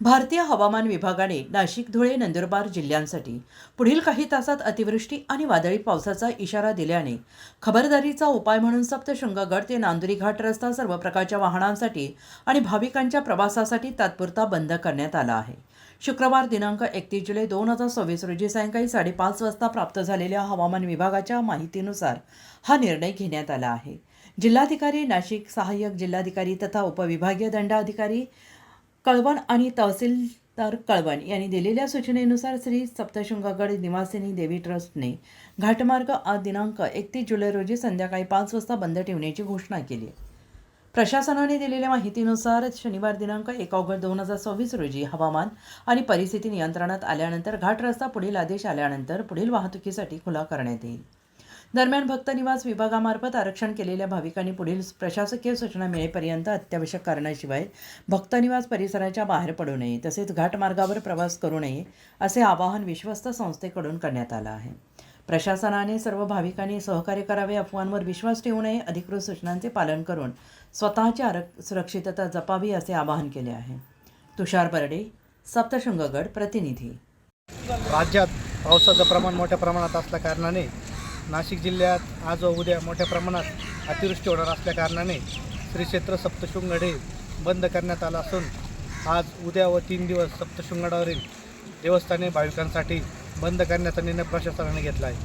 भारतीय हवामान विभागाने नाशिक, धुळे, नंदुरबार जिल्ह्यांसाठी पुढील काही तासात अतिवृष्टी आणि वादळी पावसाचा इशारा दिल्याने खबरदारीचा उपाय म्हणून सप्तशृंगगड ते नांदुरी घाट रस्ता सर्व प्रकारच्या वाहनांसाठी आणि भाविकांच्या प्रवासासाठी तात्पुरता बंद करण्यात आला आहे. शुक्रवार दिनांक 31 जुलै 2024 रोजी सायंकाळी 5:30 वाजता प्राप्त झालेल्या हवामान विभागाच्या माहितीनुसार हा निर्णय घेण्यात आला आहे. जिल्हाधिकारी नाशिक, सहाय्यक जिल्हाधिकारी तथा उपविभागीय दंडाधिकारी कळवण आणि तहसीलदार कळवण यांनी दिलेल्या सूचनेनुसार श्री सप्तशृंगगड निवासिनी देवी ट्रस्टने घाटमार्ग आज दिनांक 31 जुलै रोजी संध्याकाळी 5 वाजता बंद ठेवण्याची घोषणा केली. प्रशासनाने दिलेल्या माहितीनुसार शनिवार दिनांक 1 ऑगस्ट 2024 रोजी हवामान आणि परिस्थिती नियंत्रणात आल्यानंतर घाट रस्ता पुढील आदेश आल्यानंतर पुढील वाहतुकीसाठी खुला करण्यात येईल. दरम्यान भक्त निवास विभागामार्फत आरक्षण केलेल्या भाविकांनी पुढील प्रशासकीय सूचना मिळेपर्यंत अत्यावश्यक कारणाशिवाय भक्त निवास परिसराच्या बाहेर पडू नये तसेच घाटमार्गावर प्रवास करू नये असे आवाहन विश्वस्त संस्थेकडून करण्यात आलं आहे. प्रशासनाने सर्व भाविकांनी सहकार्य करावे, अफवांवर विश्वास ठेवू नये, अधिकृत सूचनांचे पालन करून स्वतःची सुरक्षितता जपावी असे आवाहन केले आहे. तुषार बर्डे, सप्तशृंगगड प्रतिनिधी. राज्यात पावसाचं प्रमाण मोठ्या प्रमाणात असल्या कारणाने नाशिक जिल्ह्यात आज व उद्या मोठ्या प्रमाणात अतिवृष्टी होणार असल्या कारणाने श्री क्षेत्र सप्तशृंगगड हे बंद करण्यात आलं असून आज उद्या व 3 दिवस सप्तशृंगगडावरील देवस्थाने भाविकांसाठी बंद करण्याचा निर्णय प्रशासनाने घेतला आहे.